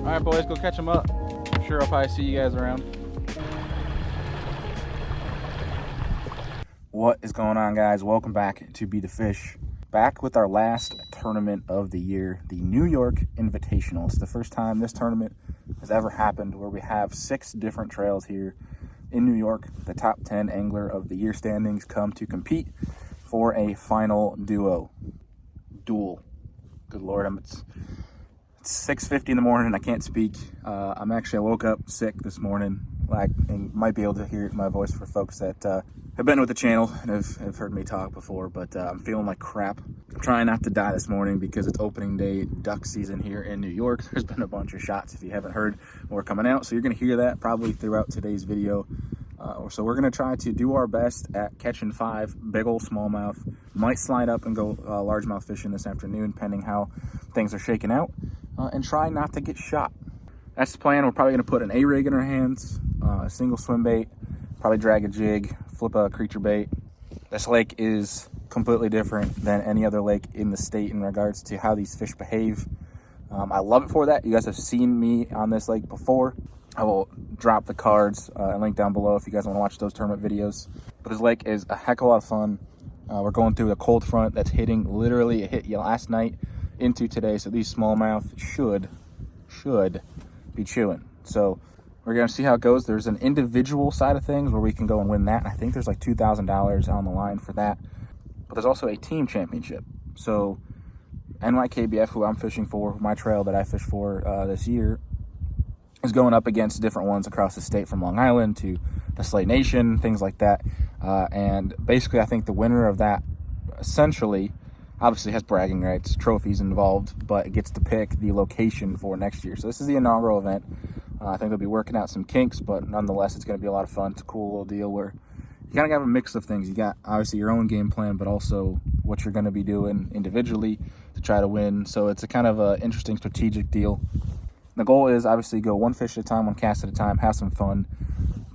Alright boys, go catch them up. I'm sure I'll probably see you guys around. What is going on, guys? Welcome back to Be the Fish. Back with our last tournament of the year, the New York Invitational. It's the first time this tournament has ever happened where we have 6 different trails here in New York. The top 10 angler of the year standings come to compete for a final duel. Good Lord, it's 6:50 in the morning. I can't speak. I woke up sick this morning. And might be able to hear it in my voice for folks that have been with the channel and have heard me talk before, but I'm feeling like crap. I'm trying not to die this morning because it's opening day duck season here in New York. There's been a bunch of shots, if you haven't heard, more coming out, so you're going to hear that probably throughout today's video. So we're going to try to do our best at catching 5 big old smallmouth. Might slide up and go largemouth fishing this afternoon, pending how things are shaking out, and try not to get shot. That's the plan. We're probably going to put an A-rig in our hands, a single swim bait, probably drag a jig, flip a creature bait. This lake is completely different than any other lake in the state in regards to how these fish behave. I love it for that. You guys have seen me on this lake before. I will drop the cards and link down below if you guys want to watch those tournament videos. But this lake is a heck of a lot of fun. We're going through a cold front that's hitting, literally it hit last night into today. So these smallmouth should be chewing. So we're gonna see how it goes. There's an individual side of things where we can go and win that. I think there's like $2,000 on the line for that. But there's also a team championship. So NYKBF, who I'm fishing for, my trail that I fish for this year, is going up against different ones across the state, from Long Island to the Slate Nation, things like that. And basically, I think the winner of that essentially obviously has bragging rights, trophies involved, but it gets to pick the location for next year. So this is the inaugural event. I think they'll be working out some kinks, but nonetheless, it's going to be a lot of fun. It's a cool little deal where you kind of have a mix of things. You got obviously your own game plan, but also what you're going to be doing individually to try to win. So it's a kind of a interesting strategic deal. The goal is obviously go one fish at a time, one cast at a time, have some fun,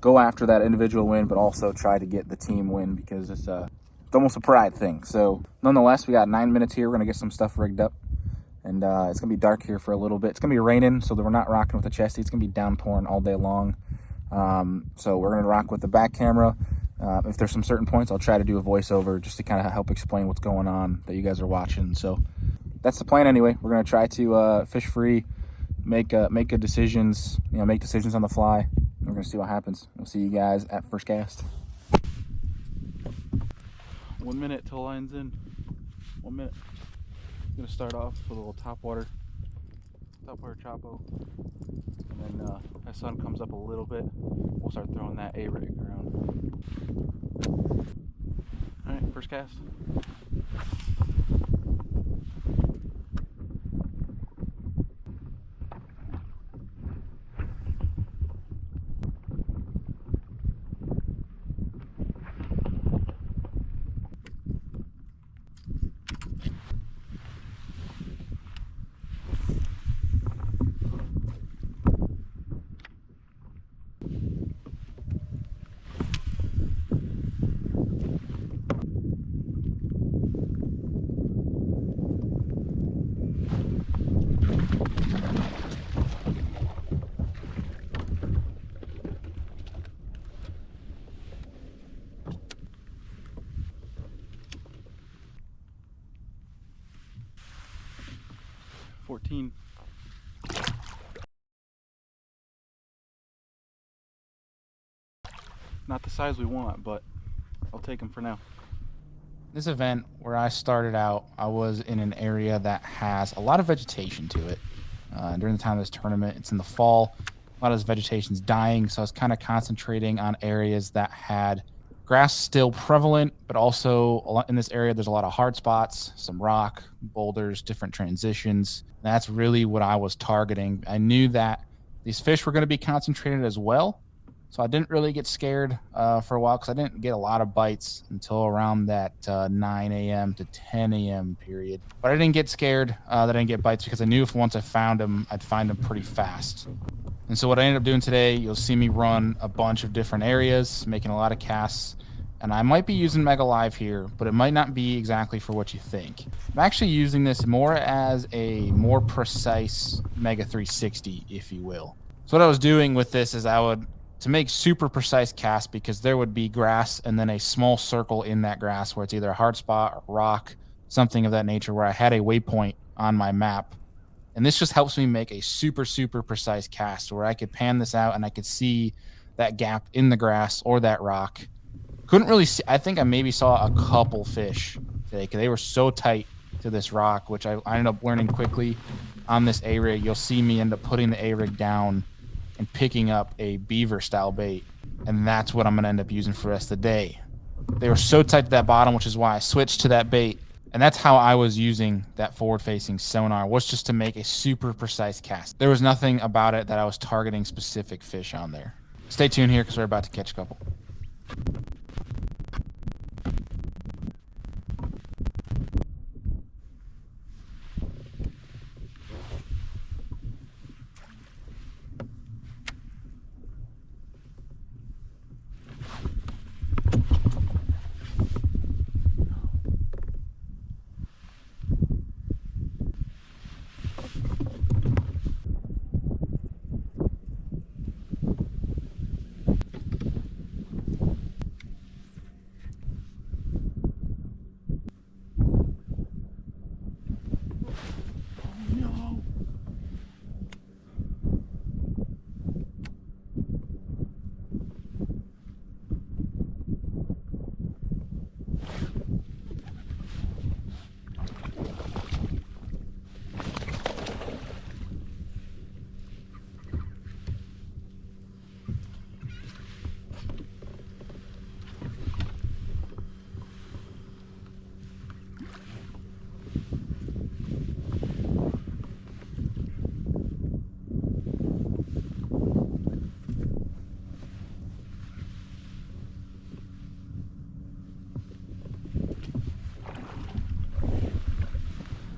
go after that individual win, but also try to get the team win because it's almost a pride thing. So nonetheless, we got 9 minutes here. We're going to get some stuff rigged up. And it's going to be dark here for a little bit. It's going to be raining, so that we're not rocking with the chesty. It's going to be downpouring all day long. So we're going to rock with the back camera. If there's some certain points, I'll try to do a voiceover just to kind of help explain what's going on that you guys are watching. So that's the plan anyway. We're going to try to fish free, make decisions on the fly. We're going to see what happens. We'll see you guys at first cast. 1 minute till line's in. 1 minute. I'm gonna start off with a little topwater chopo, and then as sun comes up a little bit, we'll start throwing that A-rig around. All right, first cast. Not the size we want, but I'll take them for now. This event, where I started out, I was in an area that has a lot of vegetation to it. During the time of this tournament, it's in the fall. A lot of this vegetation's dying, so I was kind of concentrating on areas that had grass still prevalent, but also in this area, there's a lot of hard spots, some rock, boulders, different transitions. That's really what I was targeting. I knew that these fish were going to be concentrated as well, so I didn't really get scared for a while because I didn't get a lot of bites until around that 9 a.m. to 10 a.m. period. But I didn't get scared that I didn't get bites because I knew if once I found them, I'd find them pretty fast. And so what I ended up doing today, you'll see me run a bunch of different areas, making a lot of casts And I might be using Mega Live here, but it might not be exactly for what you think. I'm actually using this more as a more precise Mega 360, if you will. So what I was doing with this is to make super precise casts, because there would be grass and then a small circle in that grass where it's either a hard spot or rock, something of that nature, where I had a waypoint on my map. And this just helps me make a super, super precise cast where I could pan this out and I could see that gap in the grass or that rock. Couldn't really see. I think I maybe saw a couple fish today because they were so tight to this rock, which I ended up learning quickly on this A-rig. You'll see me end up putting the A-rig down and picking up a beaver style bait. And that's what I'm going to end up using for the rest of the day. They were so tight to that bottom, which is why I switched to that bait. And that's how I was using that forward-facing sonar, was just to make a super precise cast. There was nothing about it that I was targeting specific fish on there. Stay tuned here because we're about to catch a couple.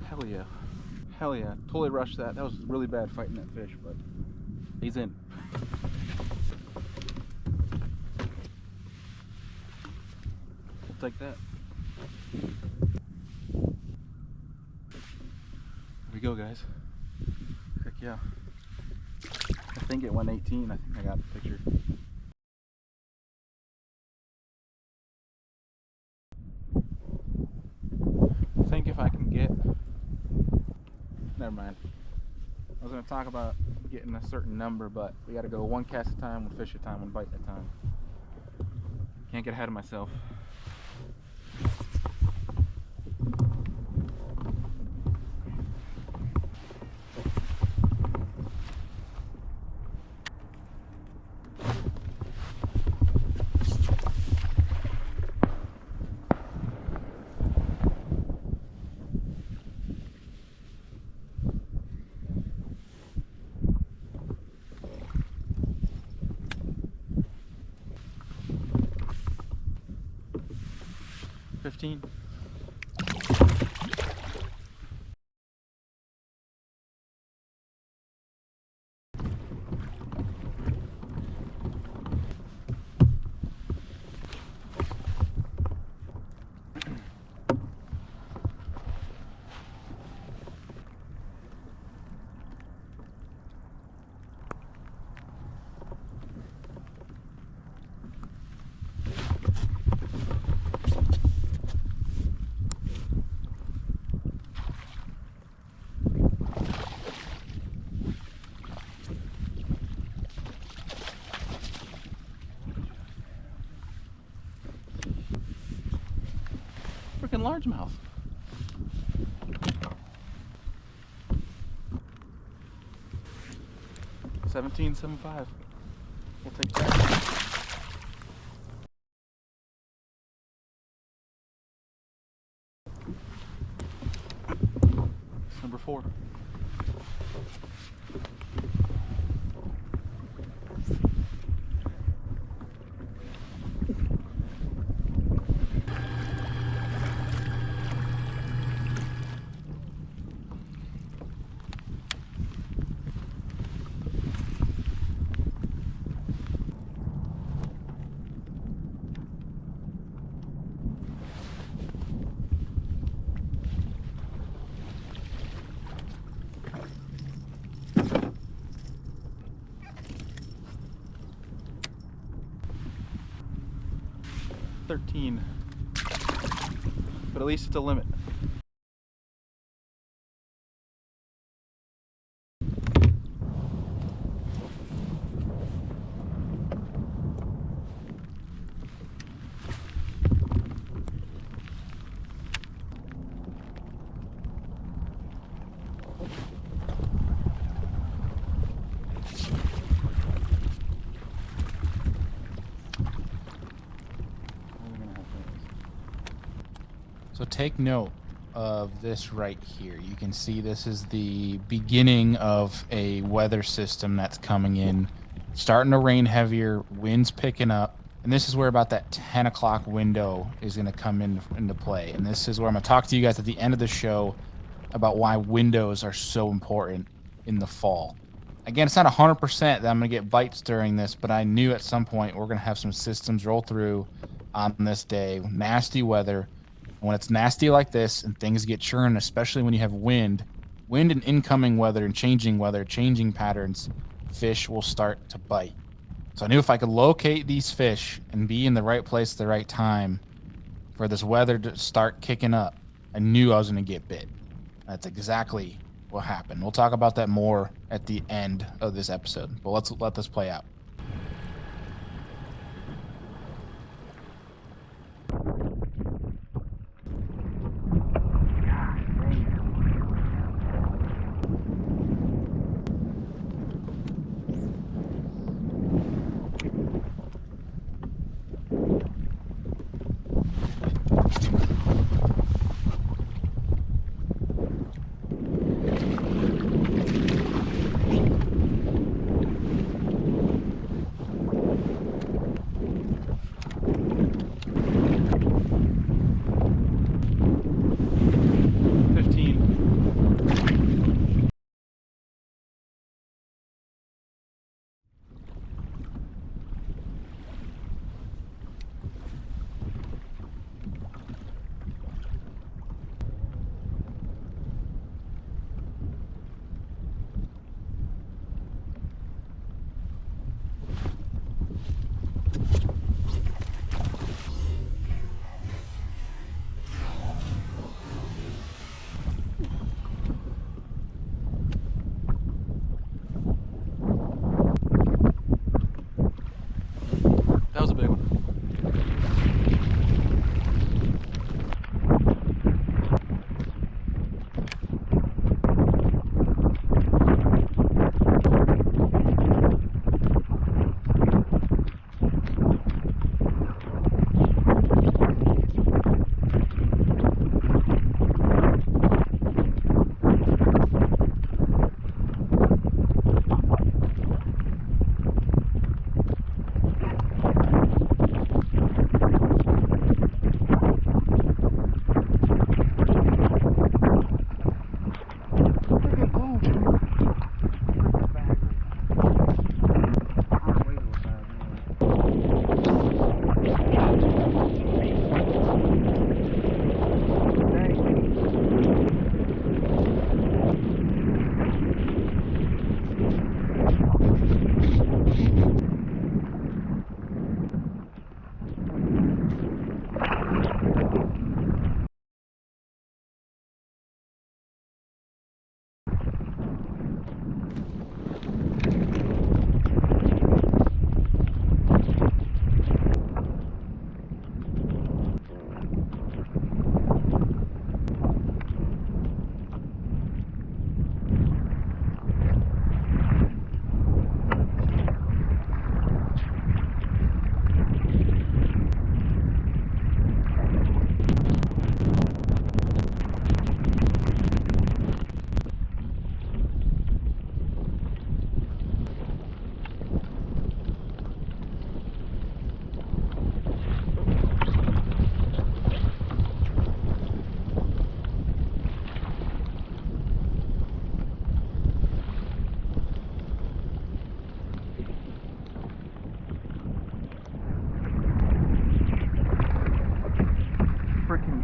Hell yeah. Hell yeah. Totally rushed that. That was really bad fighting that fish, but he's in. We'll take that. Here we go, guys. Heck yeah. I think it went 18. I think I got the picture. I think if I can get... Never mind. I was going to talk about getting a certain number, but we got to go one cast at a time, one fish at a time, one bite at a time. Can't get ahead of myself. $15. Freaking largemouth. $17.75. We'll take that. It's number 4. 13. But at least it's a limit. So take note of this right here. You can see this is the beginning of a weather system that's coming in. Starting to rain heavier, winds picking up. And this is where about that 10 o'clock window is going to come into play. And this is where I'm going to talk to you guys at the end of the show about why windows are so important in the fall. Again, it's not 100% that I'm going to get bites during this, but I knew at some point we're going to have some systems roll through on this day. Nasty weather. When it's nasty like this and things get churned, especially when you have wind and incoming weather and changing patterns, fish will start to bite. So I knew if I could locate these fish and be in the right place at the right time for this weather to start kicking up, I knew I was going to get bit. That's exactly what happened. We'll talk about that more at the end of this episode, but let's let this play out. That was a big one.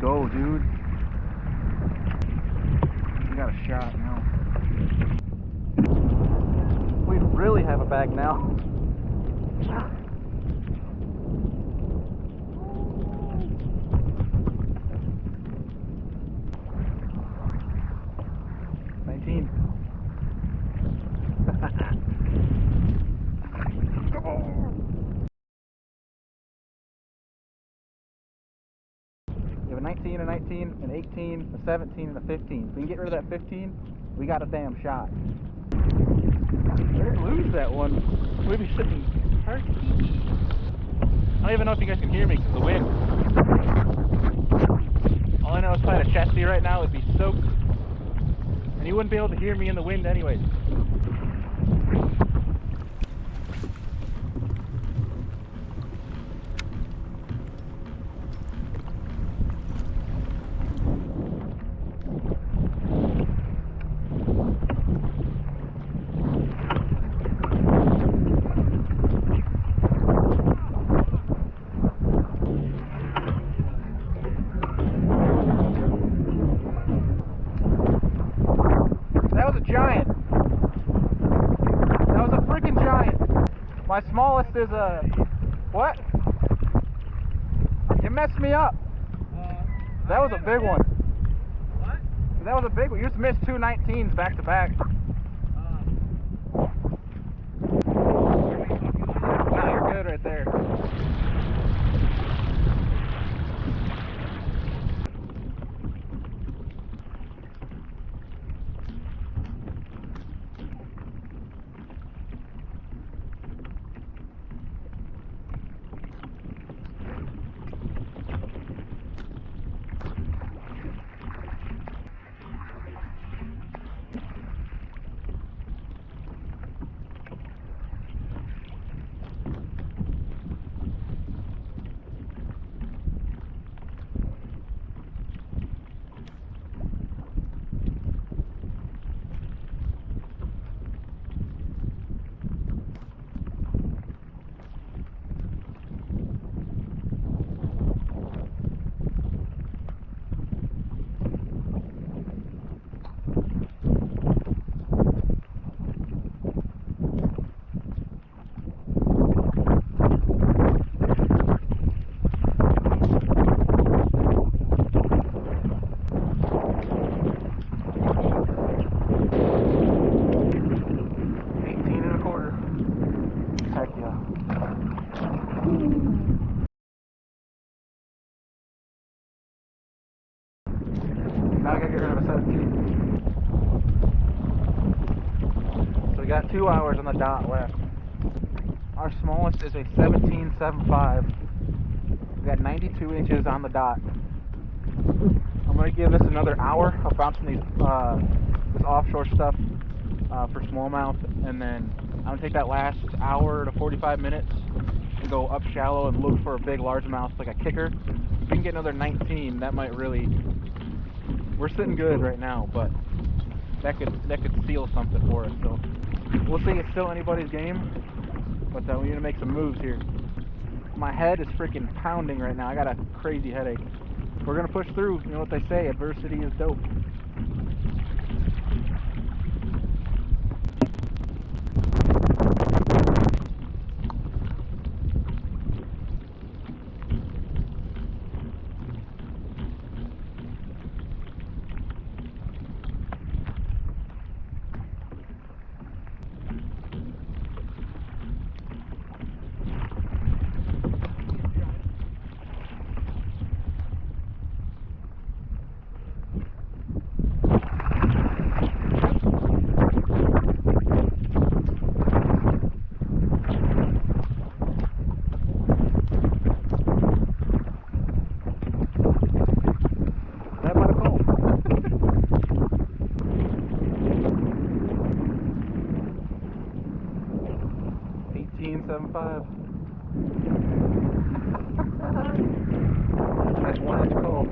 Go, dude. We got a shot now. We really have a bag now. 18, a 19, an 18, a 17, and a 15. If we can get rid of that 15, we got a damn shot. We're gonna lose that one. We'd be sitting pretty. I don't even know if you guys can hear me because of the wind. All I know is playing a chesty right now would be soaked, and you wouldn't be able to hear me in the wind anyways. Giant. That was a freaking giant. My smallest is a... What? You messed me up. That was a big one. What? That was a big one. You just missed two 19s back to back. Nah, you're good right there. Now I gotta get rid of a 17. So we got 2 hours on the dot left. Our smallest is a 17.75. We got 92 inches on the dot. I'm gonna give this another hour of bouncing these this offshore stuff for smallmouth, and then I'm gonna take that last hour to 45 minutes and go up shallow and look for a big largemouth like a kicker. If we can get another 19, that might really... We're sitting good right now, but that could seal something for us. So we'll see. It's still anybody's game, but we need to make some moves here. My head is freaking pounding right now. I got a crazy headache. We're gonna push through. You know what they say? Adversity is dope. .75. That's 1 inch cold.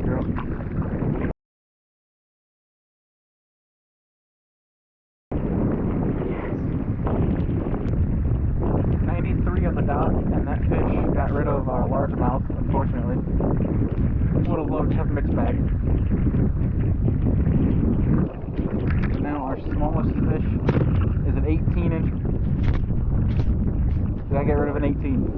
Girl. .93 on the dot, and that fish got rid of our largemouth, unfortunately. Would have loved to have a mixed bag. Now our smallest fish is an 18 inch. Gotta get rid of an 18.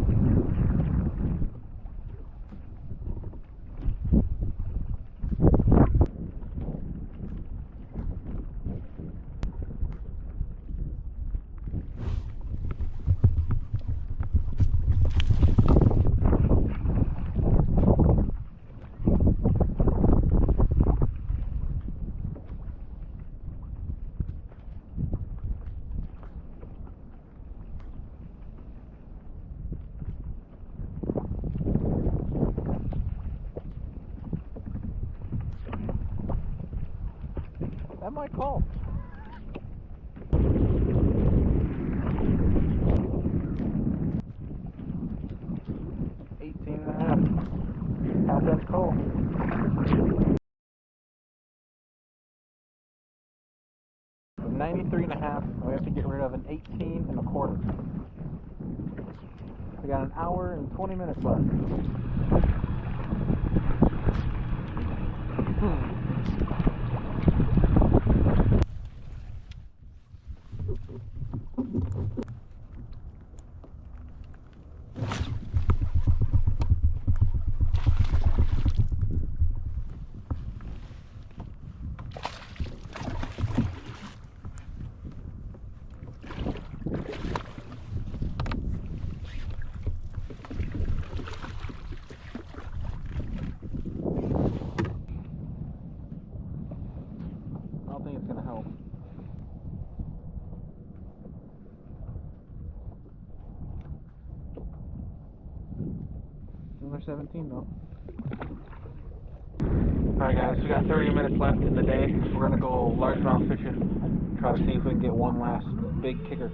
might call. Half inch call. So 93.5. We have to get rid of an 18.25. We got an hour and 20 minutes left. I don't think it's gonna help. Another 17 though. Alright guys, we got 30 minutes left in the day. We're gonna go largemouth fishing. Try to see if we can get one last big kicker.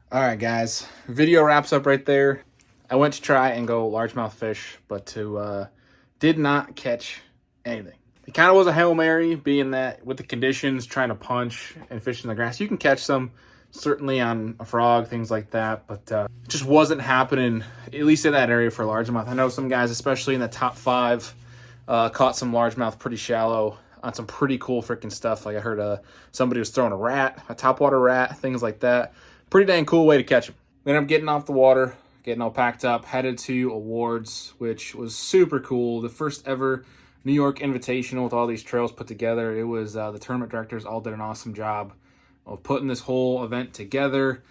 All right, guys, video wraps up right there. I went to try and go largemouth fish, but did not catch anything. It kind of was a Hail Mary, being that with the conditions, trying to punch and fish in the grass, you can catch some, certainly on a frog, things like that, but it just wasn't happening, at least in that area for largemouth. I know some guys, especially in the top 5, caught some largemouth pretty shallow on some pretty cool freaking stuff. Like I heard somebody was throwing a topwater rat, things like that. Pretty dang cool way to catch them. Then I'm getting off the water, getting all packed up, headed to Awards, which was super cool. The first ever New York Invitational with all these trails put together. It was the tournament directors all did an awesome job of putting this whole event together.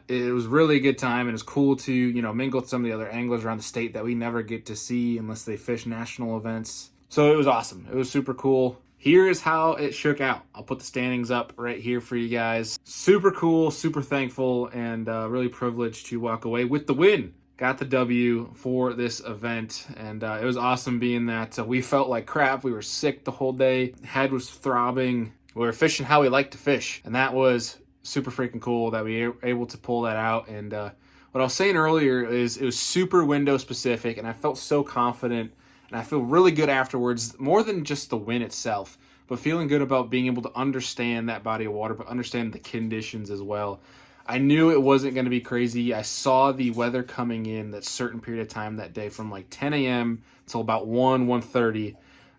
It was really a good time, and it's cool to mingle with some of the other anglers around the state that we never get to see unless they fish national events. So it was awesome. It was super cool. Here is how it shook out. I'll put the standings up right here for you guys. Super cool, super thankful, and really privileged to walk away with the win. Got the W for this event, and it was awesome being that we felt like crap. We were sick the whole day. Head was throbbing. We were fishing how we like to fish, and that was super freaking cool that we were able to pull that out. And what I was saying earlier is it was super window specific, and I felt so confident. And I feel really good afterwards, more than just the win itself, but feeling good about being able to understand that body of water, but understand the conditions as well. I knew it wasn't going to be crazy. I saw the weather coming in that certain period of time that day from like 10 a.m. till about 1:30.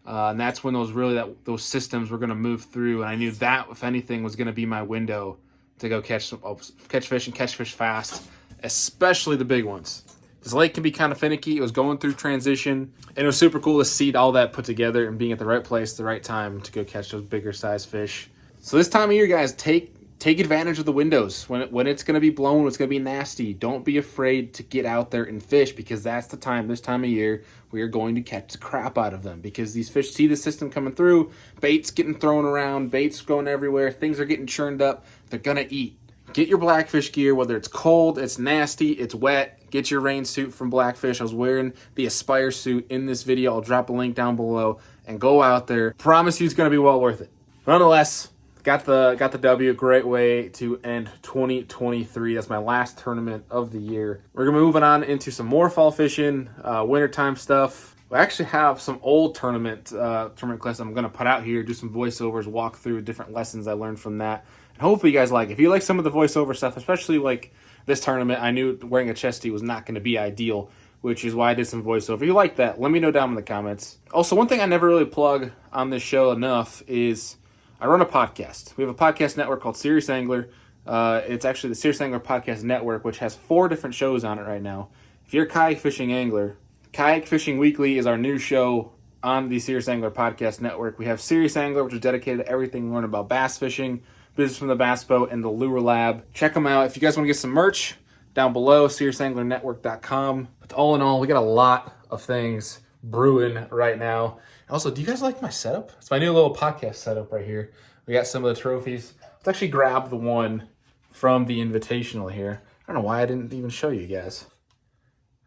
And that's when those systems were going to move through. And I knew that, if anything, was going to be my window to go catch fish and catch fish fast, especially the big ones. This lake can be kind of finicky. It was going through transition, and it was super cool to see all that put together and being at the right place, the right time to go catch those bigger size fish. So this time of year, guys, take advantage of the windows. When it's going to be blowing, it's going to be nasty. Don't be afraid to get out there and fish, because that's the time, this time of year, we are going to catch the crap out of them, because these fish see the system coming through, bait's getting thrown around, bait's going everywhere, things are getting churned up, they're going to eat. Get your Blackfish gear, whether it's cold, it's nasty, it's wet. Get your rain suit from Blackfish. I was wearing the Aspire suit in this video. I'll drop a link down below, and go out there. Promise you it's going to be well worth it. Nonetheless, got the W. Great way to end 2023. That's my last tournament of the year. We're going to be moving on into some more fall fishing, wintertime stuff. We actually have some old tournament clips I'm going to put out here, do some voiceovers, walk through different lessons I learned from that. And hopefully you guys like it. If you like some of the voiceover stuff, especially like this tournament, I knew wearing a chesty was not going to be ideal, which is why I did some voiceover. If you like that, let me know down in the comments. Also, one thing I never really plug on this show enough is I run a podcast. We have a podcast network called Serious Angler. It's actually the Serious Angler Podcast Network, which has 4 different shows on it right now. If you're a kayak fishing angler, Kayak Fishing Weekly is our new show on the Serious Angler Podcast Network. We have Serious Angler, which is dedicated to everything we learn about bass fishing, business from the bass boat, and the lure lab. Check them out. If you guys want to get some merch, down below, SiriusAnglerNetwork.com. But all in all, we got a lot of things brewing right now. Also, do you guys like my setup? It's my new little podcast setup right here. We got some of the trophies. Let's actually grab the one from the Invitational here. I don't know why I didn't even show you guys.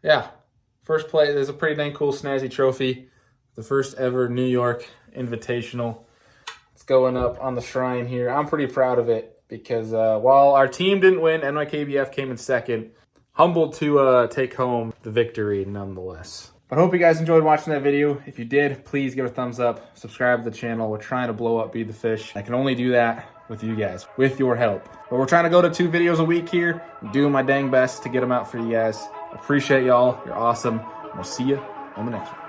Yeah, first place. There's a pretty dang cool snazzy trophy. The first ever New York Invitational. It's going up on the shrine here. I'm pretty proud of it because while our team didn't win, NYKBF came in second. Humbled to take home the victory nonetheless. But I hope you guys enjoyed watching that video. If you did, please give it a thumbs up. Subscribe to the channel. We're trying to blow up Be The Fish. I can only do that with you guys, with your help. But we're trying to go to 2 videos a week here. I'm doing my dang best to get them out for you guys. Appreciate y'all. You're awesome. And we'll see you on the next one.